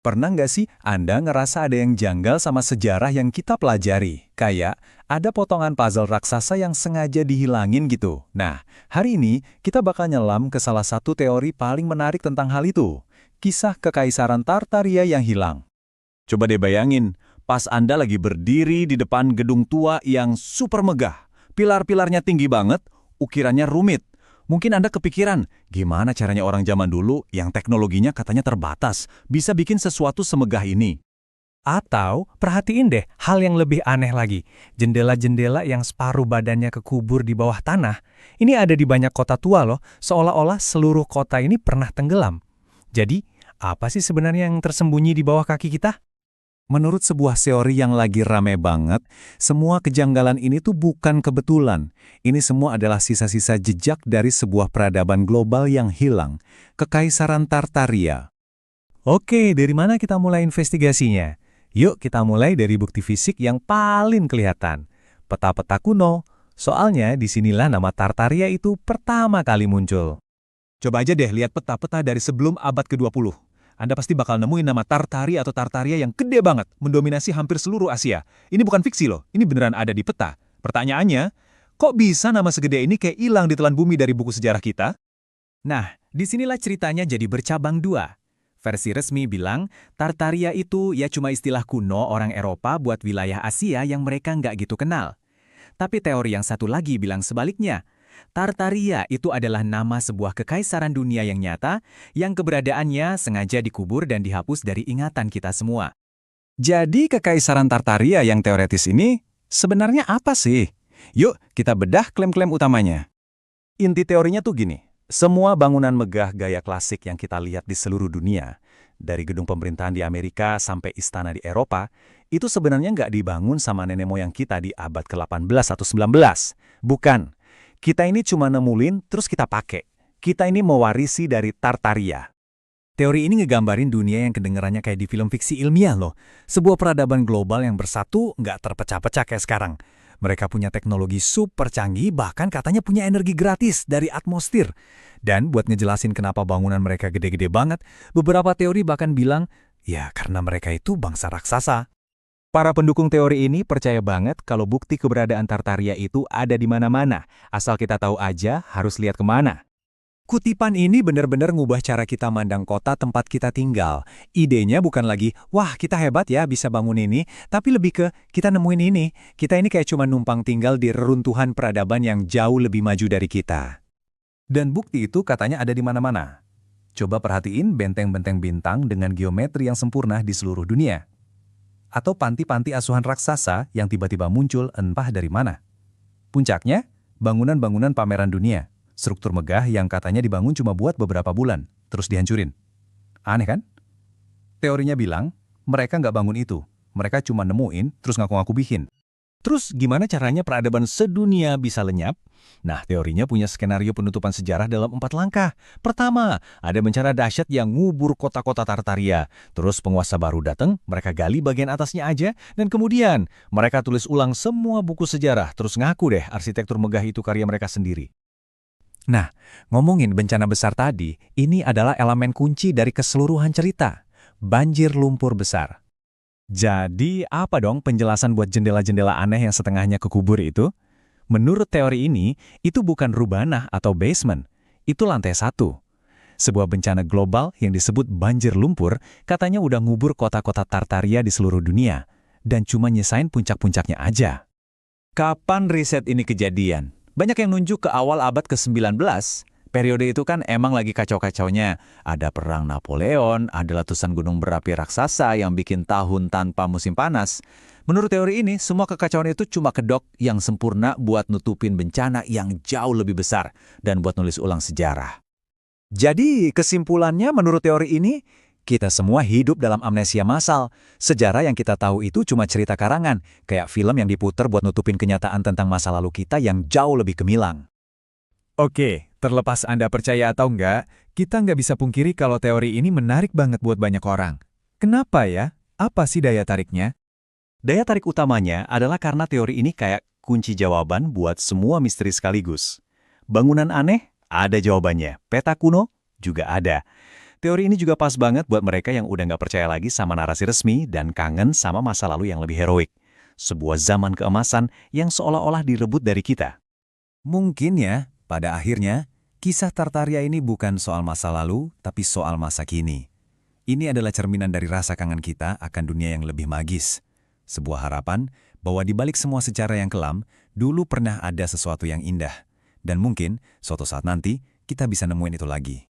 Pernah nggak sih Anda ngerasa ada yang janggal sama sejarah yang kita pelajari? Kayak ada potongan puzzle raksasa yang sengaja dihilangin gitu. Nah, hari ini kita bakal nyelam ke salah satu teori paling menarik tentang hal itu. Kisah Kekaisaran Tartaria yang hilang. Coba deh bayangin, pas Anda lagi berdiri di depan gedung tua yang super megah. Pilar-pilarnya tinggi banget, ukirannya rumit. Mungkin Anda kepikiran, gimana caranya orang zaman dulu yang teknologinya katanya terbatas, bisa bikin sesuatu semegah ini? Atau perhatiin deh hal yang lebih aneh lagi. Jendela-jendela yang separuh badannya kekubur di bawah tanah. Ini ada di banyak kota tua loh, seolah-olah seluruh kota ini pernah tenggelam. Jadi, apa sih sebenarnya yang tersembunyi di bawah kaki kita? Menurut sebuah teori yang lagi rame banget, semua kejanggalan ini tuh bukan kebetulan. Ini semua adalah sisa-sisa jejak dari sebuah peradaban global yang hilang, Kekaisaran Tartaria. Oke, dari mana kita mulai investigasinya? Yuk kita mulai dari bukti fisik yang paling kelihatan. Peta-peta kuno. Soalnya disinilah nama Tartaria itu pertama kali muncul. Coba aja deh lihat peta-peta dari sebelum abad ke-20. Anda pasti bakal nemuin nama Tartari atau Tartaria yang gede banget, mendominasi hampir seluruh Asia. Ini bukan fiksi loh, ini beneran ada di peta. Pertanyaannya, kok bisa nama segede ini kayak hilang di telan bumi dari buku sejarah kita? Nah, disinilah ceritanya jadi bercabang dua. Versi resmi bilang, Tartaria itu ya cuma istilah kuno orang Eropa buat wilayah Asia yang mereka nggak gitu kenal. Tapi teori yang satu lagi bilang sebaliknya. Tartaria itu adalah nama sebuah kekaisaran dunia yang nyata, yang keberadaannya sengaja dikubur dan dihapus dari ingatan kita semua. Jadi Kekaisaran Tartaria yang teoretis ini sebenarnya apa sih? Yuk kita bedah klaim-klaim utamanya. Inti teorinya tuh gini, semua bangunan megah gaya klasik yang kita lihat di seluruh dunia, dari gedung pemerintahan di Amerika sampai istana di Eropa, itu sebenarnya nggak dibangun sama nenek moyang kita di abad ke-18 atau 19. Bukan. Kita ini cuma nemulin, terus kita pakai. Kita ini mewarisi dari Tartaria. Teori ini ngegambarin dunia yang kedengarannya kayak di film fiksi ilmiah loh. Sebuah peradaban global yang bersatu nggak terpecah-pecah kayak sekarang. Mereka punya teknologi super canggih, bahkan katanya punya energi gratis dari atmosfer. Dan buat ngejelasin kenapa bangunan mereka gede-gede banget, beberapa teori bahkan bilang, ya karena mereka itu bangsa raksasa. Para pendukung teori ini percaya banget kalau bukti keberadaan Tartaria itu ada di mana-mana. Asal kita tahu aja harus lihat kemana. Kutipan ini benar-benar ngubah cara kita mandang kota tempat kita tinggal. Idenya bukan lagi, wah kita hebat ya bisa bangun ini, tapi lebih ke, kita nemuin ini. Kita ini kayak cuma numpang tinggal di reruntuhan peradaban yang jauh lebih maju dari kita. Dan bukti itu katanya ada di mana-mana. Coba perhatiin benteng-benteng bintang dengan geometri yang sempurna di seluruh dunia. Atau panti-panti asuhan raksasa yang tiba-tiba muncul entah dari mana. Puncaknya, bangunan-bangunan pameran dunia. Struktur megah yang katanya dibangun cuma buat beberapa bulan, terus dihancurin. Aneh kan? Teorinya bilang, mereka nggak bangun itu. Mereka cuma nemuin, terus ngaku-ngaku bikin. Terus gimana caranya peradaban sedunia bisa lenyap? Nah, teorinya punya skenario penutupan sejarah dalam 4 langkah. Pertama, ada bencana dahsyat yang ngubur kota-kota Tartaria. Terus penguasa baru datang, mereka gali bagian atasnya aja, dan kemudian mereka tulis ulang semua buku sejarah, terus ngaku deh arsitektur megah itu karya mereka sendiri. Nah, ngomongin bencana besar tadi, ini adalah elemen kunci dari keseluruhan cerita. Banjir lumpur besar. Jadi, apa dong penjelasan buat jendela-jendela aneh yang setengahnya kekubur itu? Menurut teori ini, itu bukan rubanah atau basement. Itu lantai 1. Sebuah bencana global yang disebut banjir lumpur katanya udah ngubur kota-kota Tartaria di seluruh dunia. Dan cuma nyesain puncak-puncaknya aja. Kapan riset ini kejadian? Banyak yang nunjuk ke awal abad ke-19. Periode itu kan emang lagi kacau-kacaunya. Ada perang Napoleon, ada letusan gunung berapi raksasa yang bikin tahun tanpa musim panas. Menurut teori ini, semua kekacauan itu cuma kedok yang sempurna buat nutupin bencana yang jauh lebih besar dan buat nulis ulang sejarah. Jadi, kesimpulannya menurut teori ini, kita semua hidup dalam amnesia massal. Sejarah yang kita tahu itu cuma cerita karangan, kayak film yang diputer buat nutupin kenyataan tentang masa lalu kita yang jauh lebih gemilang. Oke, terlepas Anda percaya atau enggak, kita nggak bisa pungkiri kalau teori ini menarik banget buat banyak orang. Kenapa ya? Apa sih daya tariknya? Daya tarik utamanya adalah karena teori ini kayak kunci jawaban buat semua misteri sekaligus. Bangunan aneh? Ada jawabannya. Peta kuno? Juga ada. Teori ini juga pas banget buat mereka yang udah nggak percaya lagi sama narasi resmi dan kangen sama masa lalu yang lebih heroik. Sebuah zaman keemasan yang seolah-olah direbut dari kita. Mungkin ya, pada akhirnya, kisah Tartaria ini bukan soal masa lalu, tapi soal masa kini. Ini adalah cerminan dari rasa kangen kita akan dunia yang lebih magis. Sebuah harapan bahwa di balik semua sejarah yang kelam, dulu pernah ada sesuatu yang indah. Dan mungkin, suatu saat nanti, kita bisa nemuin itu lagi.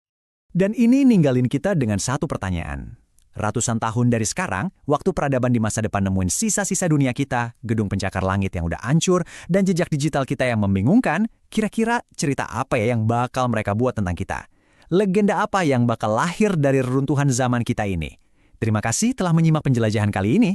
Dan ini ninggalin kita dengan satu pertanyaan. Ratusan tahun dari sekarang, waktu peradaban di masa depan nemuin sisa-sisa dunia kita, gedung pencakar langit yang udah hancur, dan jejak digital kita yang membingungkan, kira-kira cerita apa ya yang bakal mereka buat tentang kita? Legenda apa yang bakal lahir dari reruntuhan zaman kita ini? Terima kasih telah menyimak penjelajahan kali ini.